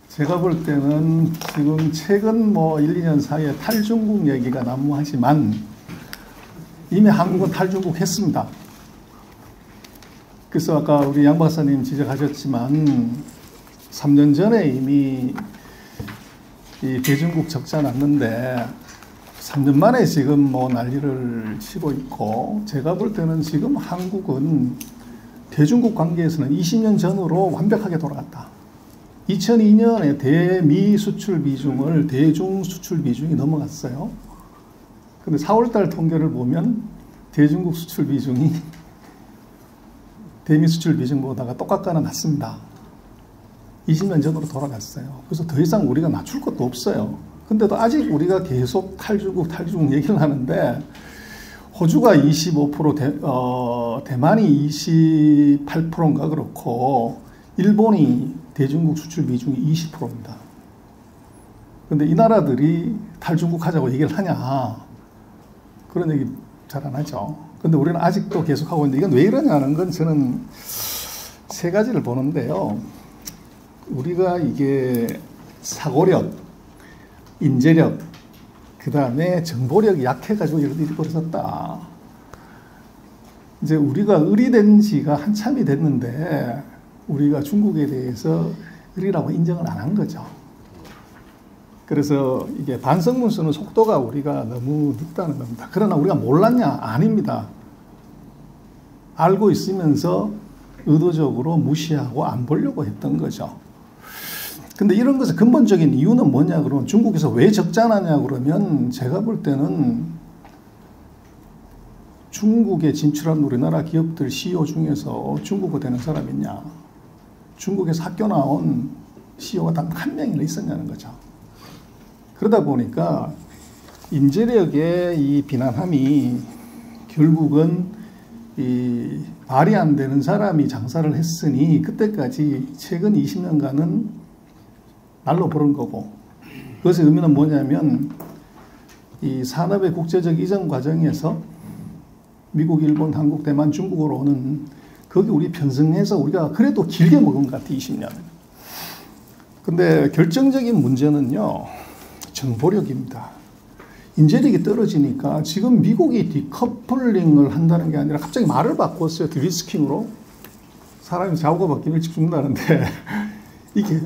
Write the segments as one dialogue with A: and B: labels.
A: 제가 볼 때는 지금 최근 뭐 1, 2년 사이에 탈중국 얘기가 난무하지만 이미 한국은 탈중국 했습니다. 그래서 아까 우리 양 박사님 지적하셨지만 3년 전에 이미 이 대중국 적자 났는데 3년 만에 지금 뭐 난리를 치고 있고, 제가 볼 때는 지금 한국은 대중국 관계에서는 20년 전으로 완벽하게 돌아갔다. 2002년에 대미 수출 비중을 대중 수출 비중이 넘어갔어요. 근데 4월달 통계를 보면 대중국 수출 비중이 대미 수출 비중보다가 똑같거나 같습니다. 20년 전으로 돌아갔어요. 그래서 더 이상 우리가 낮출 것도 없어요. 근데도 아직 우리가 계속 탈중국 얘기를 하는데, 호주가 25%, 대만이 28%인가 그렇고, 일본이 대중국 수출 비중이 20%입니다. 근데 이 나라들이 탈중국 하자고 얘기를 하냐, 그런 얘기 잘 안 하죠. 근데 우리는 아직도 계속 하고 있는데, 이건 왜 이러냐는 건 저는 세 가지를 보는데요. 우리가 이게 사고력, 인재력, 그 다음에 정보력이 약해가지고 이런 일이 벌어졌다. 이제 우리가 의리된 지가 한참이 됐는데 우리가 중국에 대해서 의리라고 인정을 안 한 거죠. 그래서 이게 반성문 쓰는 속도가 우리가 너무 늦다는 겁니다. 그러나 우리가 몰랐냐? 아닙니다. 알고 있으면서 의도적으로 무시하고 안 보려고 했던 거죠. 근데 이런 것의 근본적인 이유는 뭐냐 그러면, 중국에서 왜 적자나냐 그러면, 제가 볼 때는 중국에 진출한 우리나라 기업들 CEO 중에서 중국어 되는 사람이 있냐, 중국에서 학교 나온 CEO가 단 한 명이나 있었냐는 거죠. 그러다 보니까 인재력의 이 비난함이 결국은 이 말이 안 되는 사람이 장사를 했으니 그때까지 최근 20년간은 날로 버는 거고, 그것의 의미는 뭐냐면 이 산업의 국제적 이전 과정에서 미국, 일본, 한국, 대만, 중국으로 오는, 거기 우리 편성해서 우리가 그래도 길게 먹은 것 같아, 20년. 근데 결정적인 문제는요, 정보력입니다. 인재력이 떨어지니까 지금 미국이 디커플링을 한다는 게 아니라 갑자기 말을 바꿨어요. 디리스킹으로. 사람이 자고가 바뀌면 일찍 죽는다는데 이게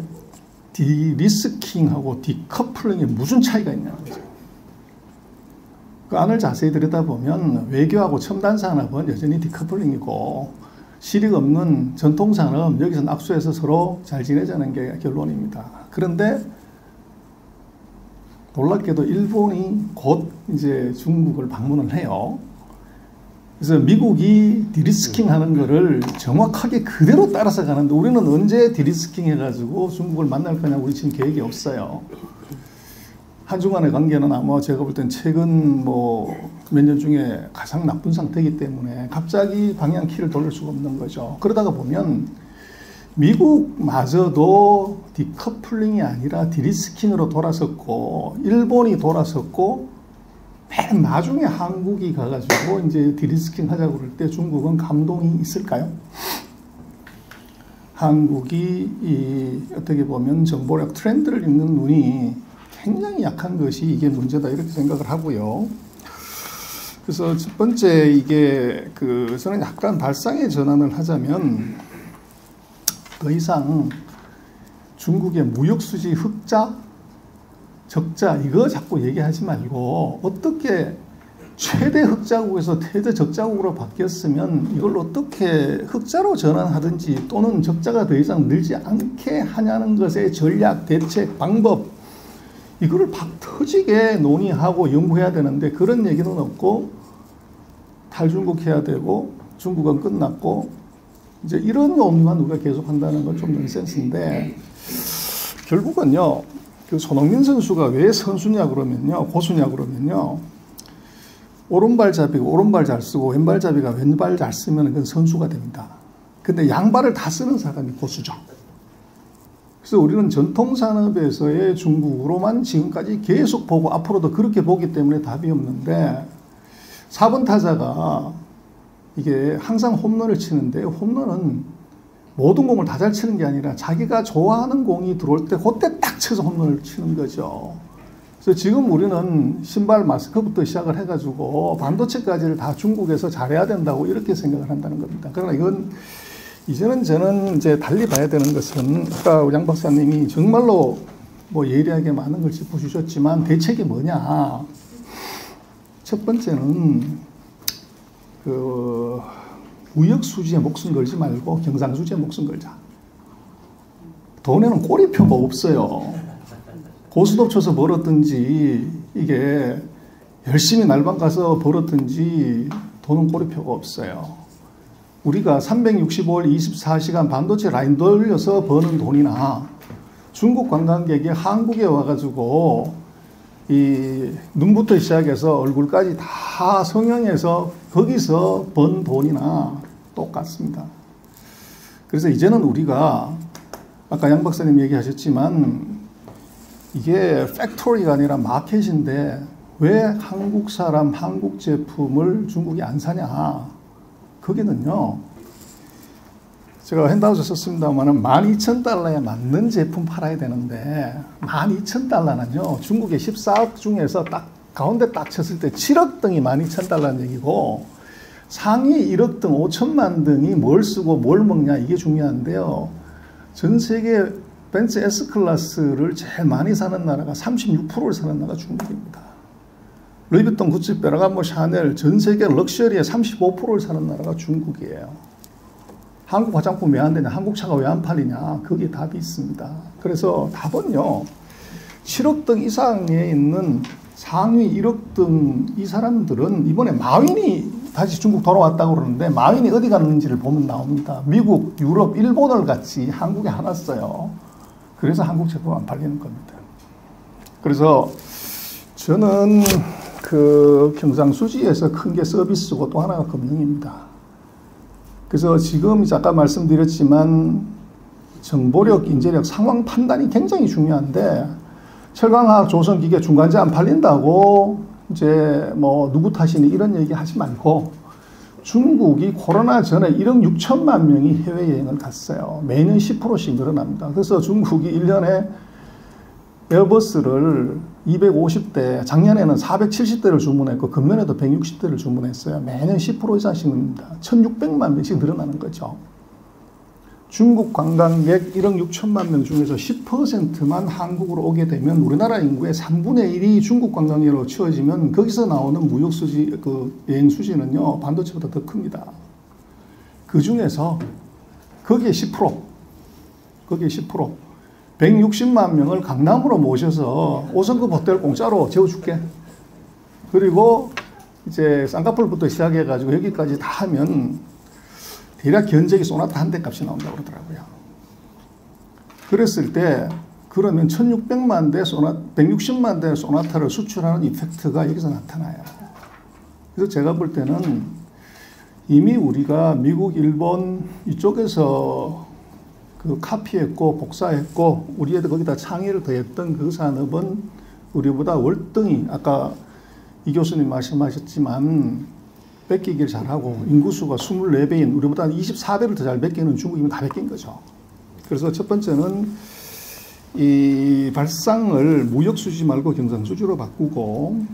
A: 디리스킹하고 디커플링에 무슨 차이가 있냐는 거죠. 그 안을 자세히 들여다보면 외교하고 첨단 산업은 여전히 디커플링이고, 실익 없는 전통 산업 여기서 낙수해서 서로 잘 지내자는 게 결론입니다. 그런데 놀랍게도 일본이 곧 이제 중국을 방문을 해요. 그래서 미국이 디리스킹 하는 거를 정확하게 그대로 따라서 가는데, 우리는 언제 디리스킹 해가지고 중국을 만날 거냐, 우리 지금 계획이 없어요. 한중 간의 관계는 아마 제가 볼 땐 최근 뭐 몇 년 중에 가장 나쁜 상태이기 때문에 갑자기 방향키를 돌릴 수가 없는 거죠. 그러다가 보면 미국마저도 디커플링이 아니라 디리스킹으로 돌아섰고, 일본이 돌아섰고, 맨 나중에 한국이 가가지고 이제 디리스킹 하자고 그럴 때 중국은 감동이 있을까요? 한국이 어떻게 보면 정보력 트렌드를 읽는 눈이 굉장히 약한 것이 이게 문제다, 이렇게 생각을 하고요. 그래서 첫 번째, 이게 저는 약간 발상의 전환을 하자면, 더 이상 중국의 무역수지 흑자, 적자 이거 자꾸 얘기하지 말고, 어떻게 최대 흑자국에서 최대 적자국으로 바뀌었으면 이걸 어떻게 흑자로 전환하든지, 또는 적자가 더 이상 늘지 않게 하냐는 것의 전략, 대책, 방법, 이거를 팍 터지게 논의하고 연구해야 되는데, 그런 얘기는 없고 탈중국 해야 되고 중국은 끝났고, 이제 이런 논의만 우리가 계속 한다는 건 좀 넌센스인데, 결국은요, 그 손흥민 선수가 왜 선수냐 그러면요, 고수냐 그러면요, 오른발잡이가 오른발 잘 쓰고 왼발잡이가 왼발 잘 쓰면 그건 선수가 됩니다. 근데 양발을 다 쓰는 사람이 고수죠. 그래서 우리는 전통산업에서의 중국으로만 지금까지 계속 보고 앞으로도 그렇게 보기 때문에 답이 없는데, 4번 타자가 이게 항상 홈런을 치는데, 홈런은 모든 공을 다 잘 치는 게 아니라 자기가 좋아하는 공이 들어올 때 그때 딱 쳐서 홈런을 치는 거죠. 그래서 지금 우리는 신발 마스크부터 시작을 해가지고 반도체까지를 다 중국에서 잘해야 된다고 이렇게 생각을 한다는 겁니다. 그러나 이건 이제는 저는 이제 달리 봐야 되는 것은 아까 양 박사님이 정말로 뭐 예리하게 많은 걸 짚어주셨지만 대책이 뭐냐. 첫 번째는 그 무역 수지에 목숨 걸지 말고 경상 수지에 목숨 걸자. 돈에는 꼬리표가 없어요. 고스톱 쳐서 벌었든지 이게 열심히 날방 가서 벌었든지 돈은 꼬리표가 없어요. 우리가 365일 24시간 반도체 라인 돌려서 버는 돈이나 중국 관광객이 한국에 와가지고 이 눈부터 시작해서 얼굴까지 다 성형해서 거기서 번 돈이나 똑같습니다. 그래서 이제는 우리가 아까 양 박사님 얘기하셨지만 이게 팩토리가 아니라 마켓인데 왜 한국 사람, 한국 제품을 중국이 안 사냐. 거기는요. 제가 핸드아웃에 썼습니다만 12,000달러에 맞는 제품 팔아야 되는데 12,000달러는요. 중국의 14억 중에서 딱 가운데 딱 쳤을 때 7억 등이 12,000달러는 얘기고 상위 1억 등 5천만 등이 뭘 쓰고 뭘 먹냐 이게 중요한데요. 전 세계 벤츠 S클래스를 제일 많이 사는 나라가 36%를 사는 나라가 중국입니다. 루이비통, 구찌, 베라가모, 샤넬 전 세계 럭셔리의 35%를 사는 나라가 중국이에요. 한국 화장품 왜 안 되냐? 한국 차가 왜 안 팔리냐? 거기에 답이 있습니다. 그래서 답은요. 7억 등 이상에 있는 상위 1억 등 이 사람들은 이번에 마윈이 다시 중국 돌아왔다고 그러는데 마윈이 어디 갔는지를 보면 나옵니다. 미국, 유럽, 일본을 같이 한국에 안 왔어요. 그래서 한국 제품 안 팔리는 겁니다. 그래서 저는 그 경상수지에서 큰 게 서비스고 또 하나가 금융입니다. 그래서 지금 아까 말씀드렸지만 정보력, 인재력, 상황 판단이 굉장히 중요한데 철강화학, 조선기계, 중간재 안 팔린다고 이제 뭐 누구 탓이니 이런 얘기 하지 말고 중국이 코로나 전에 1억 6천만 명이 해외여행을 갔어요. 매년 10%씩 늘어납니다. 그래서 중국이 1년에 에어버스를 250대, 작년에는 470대를 주문했고 금년에도 160대를 주문했어요. 매년 10% 이상씩 늡니다. 1600만 명씩 늘어나는 거죠. 중국 관광객 1억 6천만 명 중에서 10%만 한국으로 오게 되면 우리나라 인구의 3분의 1이 중국 관광객으로 채워지면 거기서 나오는 무역 수지, 그 여행 수지는요, 반도체보다 더 큽니다. 그 중에서 거기에 10%, 160만 명을 강남으로 모셔서 5성급 호텔 공짜로 재워줄게. 그리고 이제 쌍꺼풀부터 시작해가지고 여기까지 다 하면 대략 견적이 소나타 한 대 값이 나온다고 그러더라고요. 그랬을 때 그러면 1600만 대 160만 대 소나타를 수출하는 이펙트가 여기서 나타나요. 그래서 제가 볼 때는 이미 우리가 미국, 일본 이쪽에서 그 카피했고 복사했고 우리 애들 거기다 창의를 더했던 그 산업은 우리보다 월등히 아까 이 교수님 말씀하셨지만 뺏기기를 잘하고 인구수가 24배인 우리보다 24배를 더 잘 뺏기는 중국이면 다 뺏긴 거죠. 그래서 첫 번째는 이 발상을 무역 수지 말고 경상 수지로 바꾸고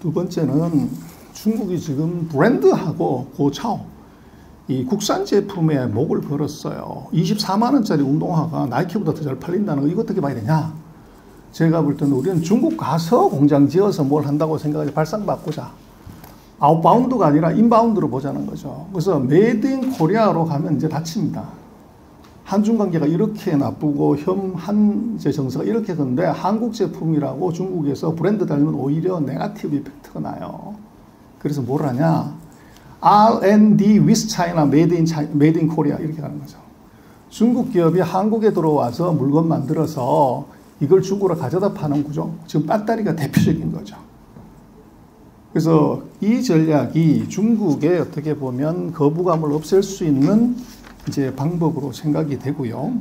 A: 두 번째는 중국이 지금 브랜드하고 고차오 이 국산 제품에 목을 걸었어요. 24만 원짜리 운동화가 나이키보다 더 잘 팔린다는 거 이거 어떻게 봐야 되냐? 제가 볼 때는 우리는 중국 가서 공장 지어서 뭘 한다고 생각하지 발상 바꾸자. 아웃바운드가 아니라 인바운드로 보자는 거죠. 그래서 메이드 인 코리아로 가면 이제 다칩니다. 한중 관계가 이렇게 나쁘고 한제 정서가 이렇게 건데 한국 제품이라고 중국에서 브랜드 달면 오히려 네거티브 이펙트가 나요. 그래서 뭘 하냐? R&D with China, made in Korea 이렇게 가는 거죠. 중국 기업이 한국에 들어와서 물건 만들어서 이걸 중국으로 가져다 파는 구조. 지금 배터리가 대표적인 거죠. 그래서 이 전략이 중국에 어떻게 보면 거부감을 없앨 수 있는 이제 방법으로 생각이 되고요.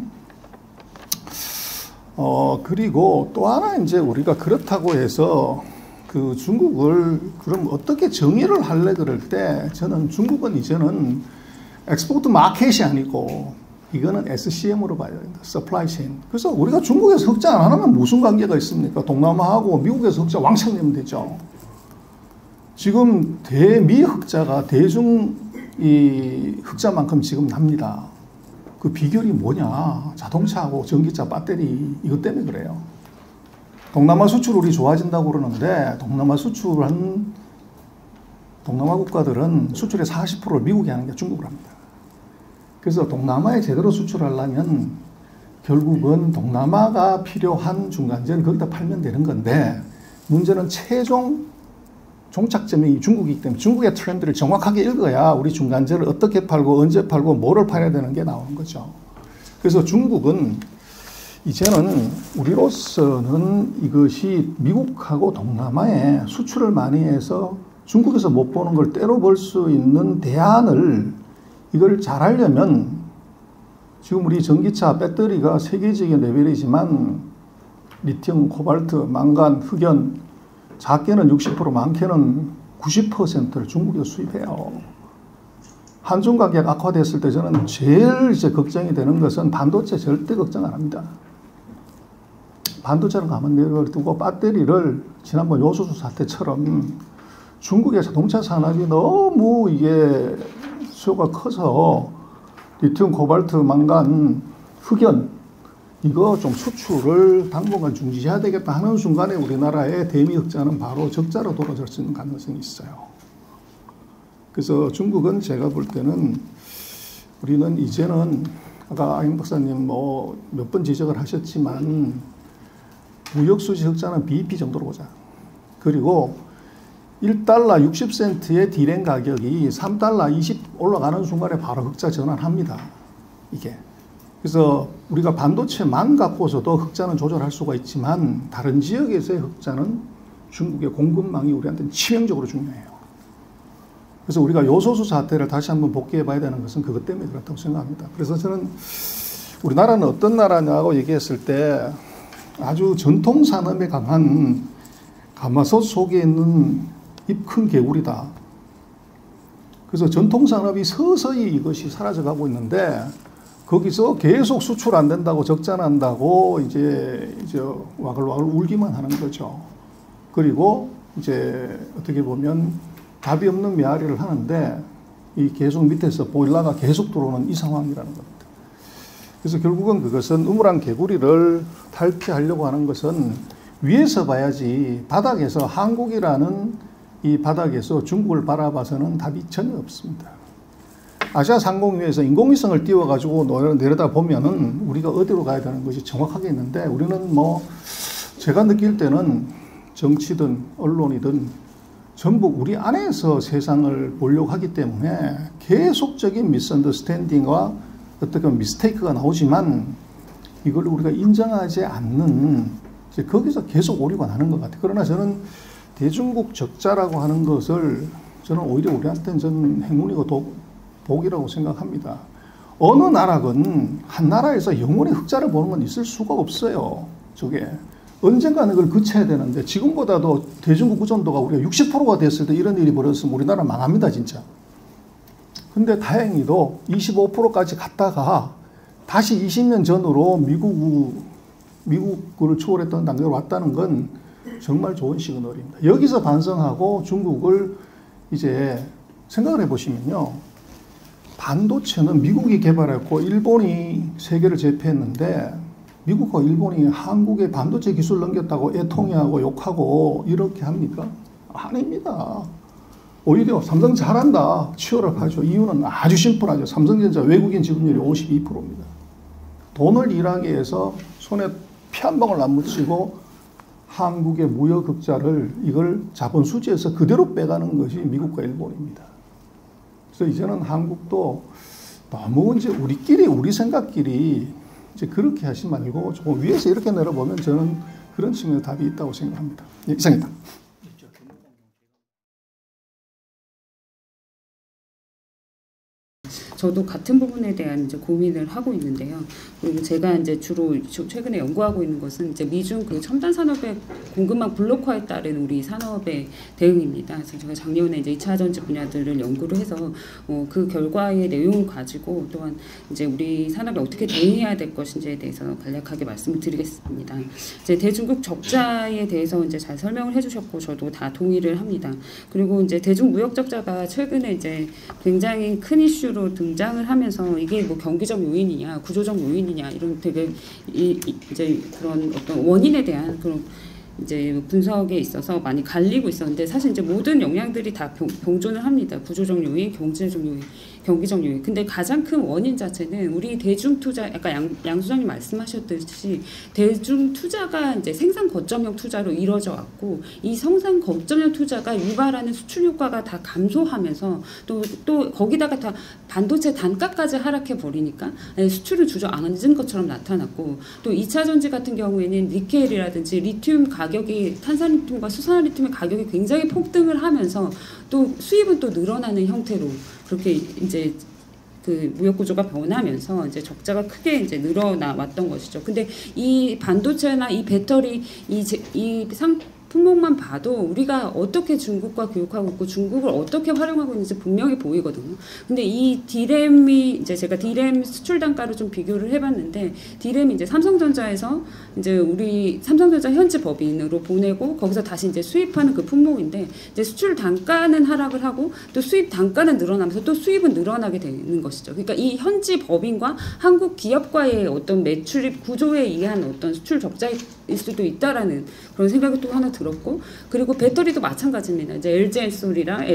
A: 그리고 또 하나 이제 우리가 그렇다고 해서 그 중국을 그럼 어떻게 정의를 할래 그럴 때 저는 중국은 이제는 엑스포트 마켓이 아니고 이거는 SCM으로 봐야 된다. Supply Chain. 그래서 우리가 중국에서 흑자 안 하면 무슨 관계가 있습니까? 동남아하고 미국에서 흑자 왕창 내면 되죠. 지금 대미 흑자가 대중 이 흑자만큼 지금 납니다. 그 비결이 뭐냐? 자동차하고 전기차 배터리 이것 때문에 그래요. 동남아 수출이 좋아진다고 그러는데 동남아 국가들은 수출의 40%를 미국이 하는 게 중국을 합니다. 그래서 동남아에 제대로 수출하려면 결국은 동남아가 필요한 중간재를 거기다 팔면 되는 건데 문제는 최종 종착점이 중국이기 때문에 중국의 트렌드를 정확하게 읽어야 우리 중간재를 어떻게 팔고 언제 팔고 뭐를 팔아야 되는 게 나오는 거죠. 그래서 중국은 이제는 우리로서는 이것이 미국하고 동남아에 수출을 많이 해서 중국에서 못 보는 걸 때로 볼 수 있는 대안을 이걸 잘하려면 지금 우리 전기차 배터리가 세계적인 레벨이지만 리튬, 코발트, 망간, 흑연 작게는 60% 많게는 90%를 중국에서 수입해요. 한중 가격 악화됐을 때 저는 제일 이제 걱정이 되는 것은 반도체 절대 걱정 안 합니다. 반도체를 가만 내려두고 배터리를 지난번 요소수 사태처럼 중국의 자동차 산업이 너무 이게 수요가 커서 리튬, 코발트, 망간, 흑연 이거 좀 수출을 당분간 중지해야 되겠다 하는 순간에 우리나라의 대미 흑자는 바로 적자로 돌아설 수 있는 가능성이 있어요. 그래서 중국은 제가 볼 때는 우리는 이제는 아까 아임 박사님 뭐 몇 번 지적을 하셨지만 무역수지 흑자는 BEP 정도로 보자. 그리고 1달러 60센트의 디램 가격이 3달러 20 올라가는 순간에 바로 흑자 전환합니다. 이게. 그래서 우리가 반도체만 갖고서도 흑자는 조절할 수가 있지만 다른 지역에서의 흑자는 중국의 공급망이 우리한테는 치명적으로 중요해요. 그래서 우리가 요소수 사태를 다시 한번 복귀해 봐야 되는 것은 그것 때문에 그렇다고 생각합니다. 그래서 저는 우리나라는 어떤 나라냐고 얘기했을 때 아주 전통 산업에 강한 가마솥 속에 있는 입 큰 개구리다. 그래서 전통 산업이 서서히 이것이 사라져가고 있는데 거기서 계속 수출 안 된다고 적자 난다고 이제 와글와글 울기만 하는 거죠. 그리고 이제 어떻게 보면 답이 없는 메아리를 하는데 이 계속 밑에서 보일러가 계속 들어오는 이 상황이라는 겁니다. 그래서 결국은 그것은 우물안 개구리를 탈피하려고 하는 것은 위에서 봐야지 바닥에서 한국이라는 이 바닥에서 중국을 바라봐서는 답이 전혀 없습니다. 아시아 상공위에서 인공위성을 띄워가지고 내려다 보면은 우리가 어디로 가야 되는 것이 정확하게 있는데 우리는 뭐 제가 느낄 때는 정치든 언론이든 전부 우리 안에서 세상을 보려고 하기 때문에 계속적인 미스언더스탠딩과 어떻게 보면 미스테이크가 나오지만 이걸 우리가 인정하지 않는 이제 거기서 계속 오류가 나는 것 같아요. 그러나 저는 대중국 적자라고 하는 것을 저는 오히려 우리한테는 저는 행운이고 복이라고 생각합니다. 어느 나라건 한 나라에서 영원히 흑자를 보는 건 있을 수가 없어요. 저게 언젠가는 그걸 그쳐야 되는데 지금보다도 대중국 의존도가 우리가 60%가 됐을 때 이런 일이 벌어졌으면 우리나라 망합니다 진짜. 근데 다행히도 25%까지 갔다가 다시 20년 전으로 미국을 초월했던 단계로 왔다는 건 정말 좋은 시그널입니다. 여기서 반성하고 중국을 이제 생각을 해보시면요. 반도체는 미국이 개발했고 일본이 세계를 제패했는데 미국과 일본이 한국의 반도체 기술 넘겼다고 애통해하고 욕하고 이렇게 합니까? 아닙니다. 오히려 삼성 잘한다 치열하죠. 이유는 아주 심플하죠. 삼성전자 외국인 지분율이 52%입니다. 돈을 일하게 해서 손에 피 한 방울 안 묻히고 한국의 무역 흑자를 이걸 자본 수지에서 그대로 빼가는 것이 미국과 일본입니다. 그래서 이제는 한국도 너무 이제 우리 생각끼리 이제 그렇게 하지 말고 조금 위에서 이렇게 내려보면 저는 그런 측면에 답이 있다고 생각합니다. 예, 이상입니다.
B: 저도 같은 부분에 대한 이제 고민을 하고 있는데요. 그리고 제가 이제 주로 최근에 연구하고 있는 것은 이제 미중 그 첨단 산업의 공급망 블록화에 따른 우리 산업의 대응입니다. 그래서 제가 작년에 이제 2차 전지 분야들을 연구를 해서 그 결과의 내용을 가지고 또한 이제 우리 산업에 어떻게 대응해야 될 것인지에 대해서 간략하게 말씀을 드리겠습니다. 이제 대중국 적자에 대해서 이제 잘 설명을 해주셨고 저도 다 동의를 합니다. 그리고 이제 대중 무역 적자가 최근에 이제 굉장히 큰 이슈로 등장을 하면서 이게 뭐 경기적 요인이냐 구조적 요인이냐 이런 되게 이제 그런 어떤 원인에 대한 그런 이제 분석에 있어서 많이 갈리고 있었는데 사실 이제 모든 영향들이 다 공존을 합니다. 구조적 요인, 경제적 요인, 경기적 요인. 근데 가장 큰 원인 자체는 우리 대중 투자, 아까 양 소장님 말씀하셨듯이 대중 투자가 이제 생산 거점형 투자로 이루어져 왔고 이 생산 거점형 투자가 유발하는 수출 효과가 다 감소하면서 또 거기다가 다 반도체 단가까지 하락해 버리니까 수출을 주저앉은 것처럼 나타났고 또 2차 전지 같은 경우에는 니켈이라든지 리튬 가격이 탄산리튬과 수산리튬의 가격이 굉장히 폭등을 하면서 또 수입은 또 늘어나는 형태로 그렇게 이제 그 무역 구조가 변하면서 이제 적자가 크게 이제 늘어나 왔던 것이죠. 근데 이 반도체나 이 배터리 이 품목만 봐도 우리가 어떻게 중국과 교육하고 있고 중국을 어떻게 활용하고 있는지 분명히 보이거든요. 근데 이 D램이 이제 제가 D램 수출 단가를 좀 비교를 해봤는데 D램이 이제 삼성전자에서 이제 우리 삼성전자 현지 법인으로 보내고 거기서 다시 이제 수입하는 그 품목인데 이제 수출 단가는 하락을 하고 또 수입 단가는 늘어나면서 또 수입은 늘어나게 되는 것이죠. 그러니까 이 현지 법인과 한국 기업과의 어떤 매출입 구조에 의한 어떤 수출 적자일 수도 있다라는 그런 생각이 또 하나 들었고 그리고 배터리도 마찬가지입니다. 이제 LG엔솔이랑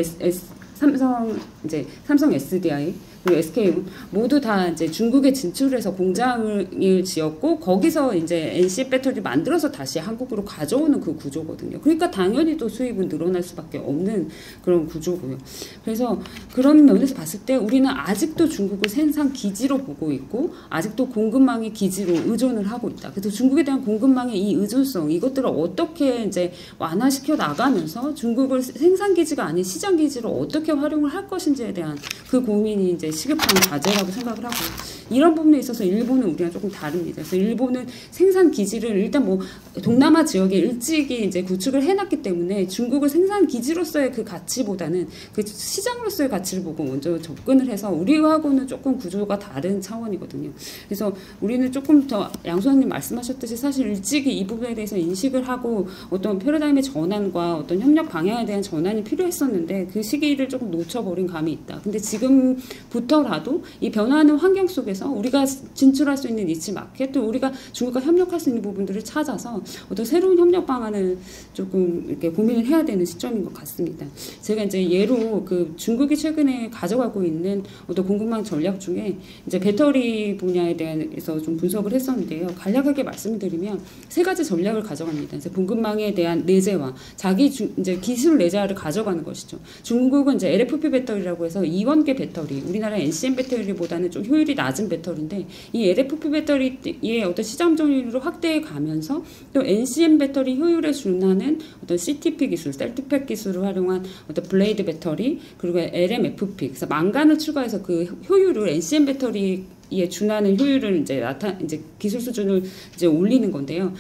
B: 삼성 SDI 그리고 SK 모두 다 이제 중국에 진출해서 공장을 지었고 거기서 이제 NC 배터리 만들어서 다시 한국으로 가져오는 그 구조거든요. 그러니까 당연히 또 수입은 늘어날 수밖에 없는 그런 구조고요. 그래서 그런 면에서 봤을 때 우리는 아직도 중국을 생산 기지로 보고 있고 아직도 공급망의 기지로 의존을 하고 있다. 그래서 중국에 대한 공급망의 이 의존성 이것들을 어떻게 이제 완화시켜 나가면서 중국을 생산 기지가 아닌 시장 기지로 어떻게 활용을 할 것인지에 대한 그 고민이 이제 시급한 과제라고 생각을 하고 이런 부분에 있어서 일본은 우리랑 조금 다릅니다. 그래서 일본은 생산 기지를 일단 뭐 동남아 지역에 일찍이 이제 구축을 해놨기 때문에 중국을 생산 기지로서의 그 가치보다는 그 시장으로서의 가치를 보고 먼저 접근을 해서 우리하고는 조금 구조가 다른 차원이거든요. 그래서 우리는 조금 더 양 소장님 말씀하셨듯이 사실 일찍이 이 부분에 대해서 인식을 하고 어떤 패러다임의 전환과 어떤 협력 방향에 대한 전환이 필요했었는데 그 시기를 조금 놓쳐버린 감이 있다. 근데 지금부터라도 이 변화하는 환경 속에서 우리가 진출할 수 있는 니치 마켓 또 우리가 중국과 협력할 수 있는 부분들을 찾아서 어떤 새로운 협력 방안을 조금 이렇게 고민을 해야 되는 시점인 것 같습니다. 제가 이제 예로 그 중국이 최근에 가져가고 있는 어떤 공급망 전략 중에 이제 배터리 분야에 대해서 좀 분석을 했었는데요. 간략하게 말씀을 드리면 세 가지 전략을 가져갑니다. 이제 공급망에 대한 내재화, 이제 기술 내재화를 가져가는 것이죠. 중국은 이제 LFP 배터리라고 해서 이원계 배터리, 우리나라 NCM 배터리보다는 좀 효율이 낮은 배터리인데 이 LFP 배터리의 어떤 시장 점유율을 확대해 가면서 또 NCM 배터리 효율에 준하는 어떤 CTP 기술, 셀프팩 기술을 활용한 어떤 블레이드 배터리 그리고 LMFP, 그래서 망간을 추가해서 그 효율을 NCM 배터리에 준하는 효율을 이제 기술 수준을 이제 올리는 건데요.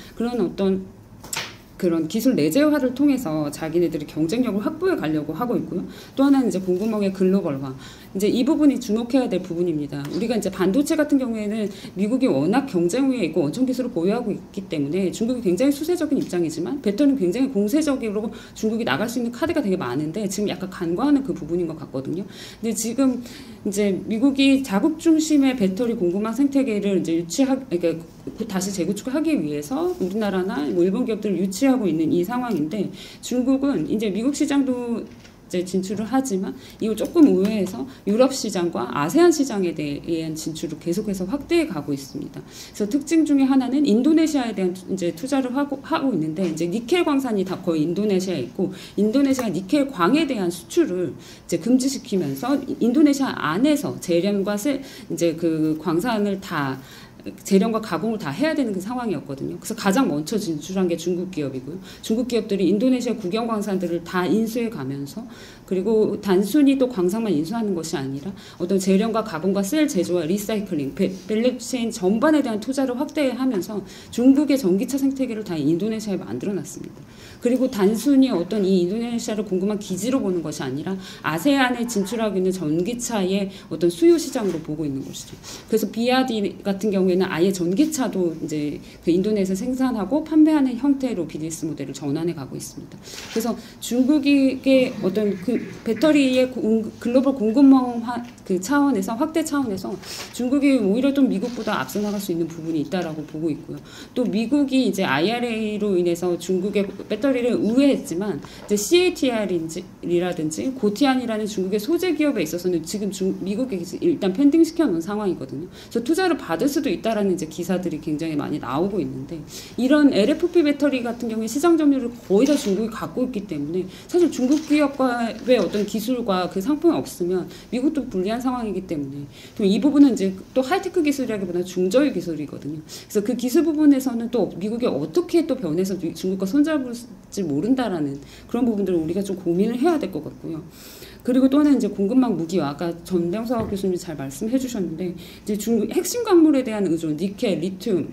B: 그런 기술 내재화를 통해서 자기네들이 경쟁력을 확보해 가려고 하고 있고요. 또 하나는 이제 공급망의 글로벌화. 이제 이 부분이 주목해야 될 부분입니다. 우리가 이제 반도체 같은 경우에는 미국이 워낙 경쟁 위에 있고 원천 기술을 보유하고 있기 때문에 중국이 굉장히 수세적인 입장이지만 배터리는 굉장히 공세적으로 중국이 나갈 수 있는 카드가 되게 많은데 지금 약간 간과하는 그 부분인 것 같거든요. 근데 지금 이제 미국이 자국 중심의 배터리 공급망 생태계를 이제 그러니까 다시 재구축하기 위해서 우리나라나 뭐 일본 기업들을 유치하고 있는 이 상황인데 중국은 이제 미국 시장도 이제 진출을 하지만 이거 조금 우회해서 유럽 시장과 아세안 시장에 대한 진출을 계속해서 확대해 가고 있습니다. 그래서 특징 중에 하나는 인도네시아에 대한 이제 투자를 하고 있는데 이제 니켈 광산이 다 거의 인도네시아에 있고 인도네시아 니켈 광에 대한 수출을 이제 금지시키면서 인도네시아 안에서 재련과 이제 그 광산을 다 재련과 가공을 다 해야 되는 그 상황이었거든요. 그래서 가장 먼저 진출한 게 중국 기업이고요. 중국 기업들이 인도네시아 국영 광산들을 다 인수해 가면서 그리고 단순히 또 광산만 인수하는 것이 아니라 어떤 재련과 가공과 셀 제조와 리사이클링, 밸류체인 전반에 대한 투자를 확대하면서 중국의 전기차 생태계를 다 인도네시아에 만들어놨습니다. 그리고 단순히 어떤 이 인도네시아를 궁금한 기지로 보는 것이 아니라 아세안에 진출하고 있는 전기차의 어떤 수요 시장으로 보고 있는 것이죠. 그래서 BYD 같은 경우에는 아예 전기차도 이제 그 인도네시아에서 생산하고 판매하는 형태로 비즈니스 모델을 전환해 가고 있습니다. 그래서 중국의 어떤 그 배터리의 글로벌 공급망 그 차원에서 확대 차원에서 중국이 오히려 좀 미국보다 앞서 나갈 수 있는 부분이 있다라고 보고 있고요. 또 미국이 이제 IRA로 인해서 중국의 배터리를 우회했지만 이제 CATL이라든지 고티안이라는 중국의 소재 기업에 있어서는 지금 미국에 일단 펜딩 시켜놓은 상황이거든요. 그래서 투자를 받을 수도 있다라는 이제 기사들이 굉장히 많이 나오고 있는데 이런 LFP 배터리 같은 경우에 시장 점유율을 거의 다 중국이 갖고 있기 때문에 사실 중국 기업과의 어떤 기술과 그 상품이 없으면 미국도 불리한 상황이기 때문에 또 이 부분은 이제 또 하이테크 기술이라기보다 중저위 기술이거든요. 그래서 그 기술 부분에서는 또 미국이 어떻게 또 변해서 중국과 손잡을지 모른다라는 그런 부분들을 우리가 좀 고민을 해야 될 것 같고요. 그리고 또 하나는 이제 공급망 무기화, 아까 전병석 교수님이 잘 말씀해 주셨는데 이제 중국 핵심 광물에 대한 의존, 니켈, 리튬,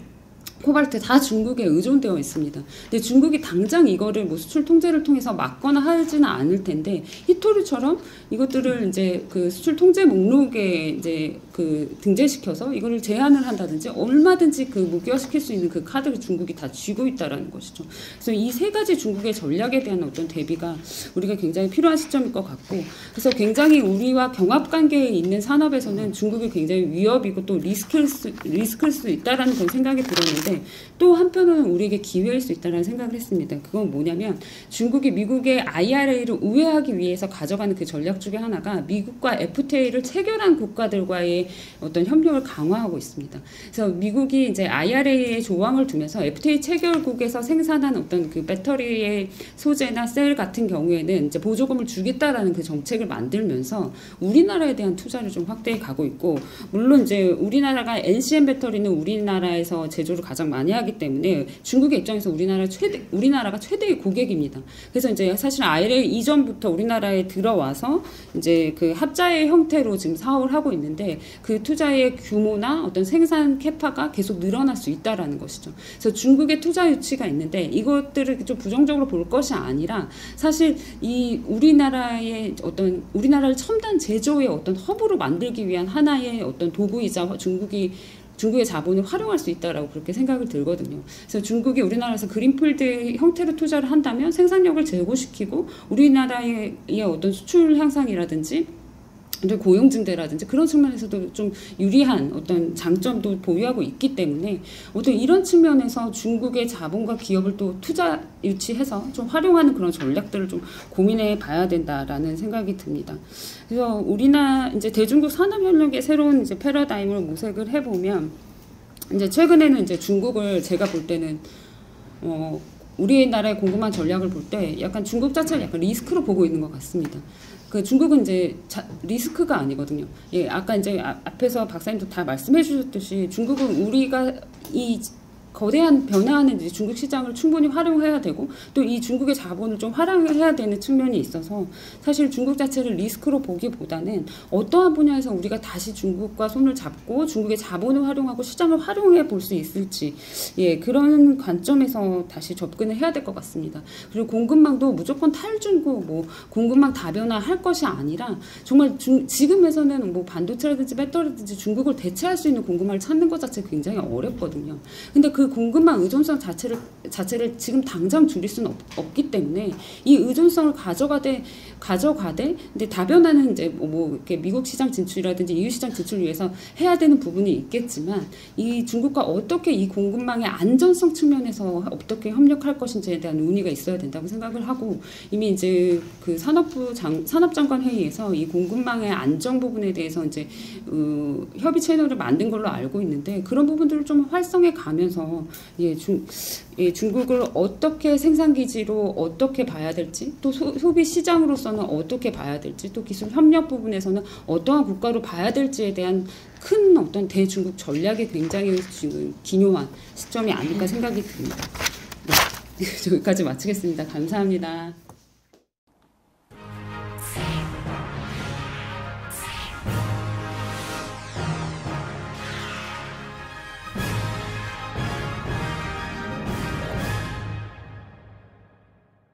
B: 코발트 다 중국에 의존되어 있습니다. 근데 중국이 당장 이거를 뭐 수출 통제를 통해서 막거나 하지는 않을 텐데 히토류처럼 이것들을 이제 그 수출 통제 목록에 이제 그 등재시켜서 이거를 제한을 한다든지 얼마든지 그 무기화시킬 수 있는 그 카드를 중국이 다 쥐고 있다라는 것이죠. 그래서 이 세 가지 중국의 전략에 대한 어떤 대비가 우리가 굉장히 필요한 시점일 것 같고, 그래서 굉장히 우리와 경합 관계에 있는 산업에서는 중국이 굉장히 위협이고 또 리스크일 수 있다라는 그런 생각이 들었는데. 또 한편으로는 우리에게 기회일 수 있다는 생각을 했습니다. 그건 뭐냐면 중국이 미국의 IRA를 우회하기 위해서 가져가는 그 전략 중에 하나가 미국과 FTA를 체결한 국가들과의 어떤 협력을 강화하고 있습니다. 그래서 미국이 이제 IRA의 조항을 두면서 FTA 체결국에서 생산한 어떤 그 배터리의 소재나 셀 같은 경우에는 이제 보조금을 주겠다라는 그 정책을 만들면서 우리나라에 대한 투자를 좀 확대해 가고 있고, 물론 이제 우리나라가 NCM 배터리는 우리나라에서 제조를 가장 많이 하기 때문에 중국의 입장에서 우리나라가 최대의 고객입니다. 그래서 이제 사실 IRA 이전부터 우리나라에 들어와서 이제 그 합자의 형태로 지금 사업을 하고 있는데 그 투자의 규모나 어떤 생산 캐파가 계속 늘어날 수 있다라는 것이죠. 그래서 중국의 투자 유치가 있는데 이것들을 좀 부정적으로 볼 것이 아니라 사실 이 우리나라의 어떤 우리나라를 첨단 제조의 어떤 허브로 만들기 위한 하나의 어떤 도구이자 중국의 자본을 활용할 수 있다라고 그렇게 생각을 들거든요. 그래서 중국이 우리나라에서 그린필드 형태로 투자를 한다면 생산력을 제고시키고 우리나라의 어떤 수출 향상이라든지 고용 증대라든지 그런 측면에서도 좀 유리한 어떤 장점도 보유하고 있기 때문에 어떤 이런 측면에서 중국의 자본과 기업을 또 투자 유치해서 좀 활용하는 그런 전략들을 좀 고민해 봐야 된다라는 생각이 듭니다. 그래서 이제 대중국 산업협력의 새로운 이제 패러다임을 모색을 해보면 이제 최근에는 이제 중국을 제가 볼 때는 우리나라의 공급망 전략을 볼 때 약간 중국 자체를 약간 리스크로 보고 있는 것 같습니다. 그 중국은 이제 리스크가 아니거든요. 예, 아까 이제 앞에서 박사님도 다 말씀해 주셨듯이 중국은 우리가 이 거대한 변화하는 이제 중국 시장을 충분히 활용해야 되고 또 이 중국의 자본을 좀 활용해야 되는 측면이 있어서 사실 중국 자체를 리스크로 보기보다는 어떠한 분야에서 우리가 다시 중국과 손을 잡고 중국의 자본을 활용하고 시장을 활용해 볼 수 있을지, 예, 그런 관점에서 다시 접근을 해야 될 것 같습니다. 그리고 공급망도 무조건 탈중국 뭐 공급망 다변화할 것이 아니라 정말 지금에서는 뭐 반도체라든지 배터리든지 중국을 대체할 수 있는 공급망을 찾는 것 자체 굉장히 어렵거든요. 근데 그 공급망 의존성 자체를 지금 당장 줄일 수는 없기 때문에 이 의존성을 가져가되 근데 다변화는 이제 뭐 이렇게 미국 시장 진출이라든지 EU 시장 진출을 위해서 해야 되는 부분이 있겠지만 이 중국과 어떻게 이 공급망의 안전성 측면에서 어떻게 협력할 것인지에 대한 논의가 있어야 된다고 생각을 하고, 이미 이제 그 산업장관 회의에서 이 공급망의 안정 부분에 대해서 이제 협의 채널을 만든 걸로 알고 있는데 그런 부분들을 좀 활성해 가면서 중국을 어떻게 생산기지로 어떻게 봐야 될지, 또 소비 시장으로서는 어떻게 봐야 될지, 또 기술 협력 부분에서는 어떠한 국가로 봐야 될지에 대한 큰 어떤 대중국 전략이 굉장히 지금 기묘한 시점이 아닐까 생각이 듭니다. 네, 여기까지 마치겠습니다. 감사합니다.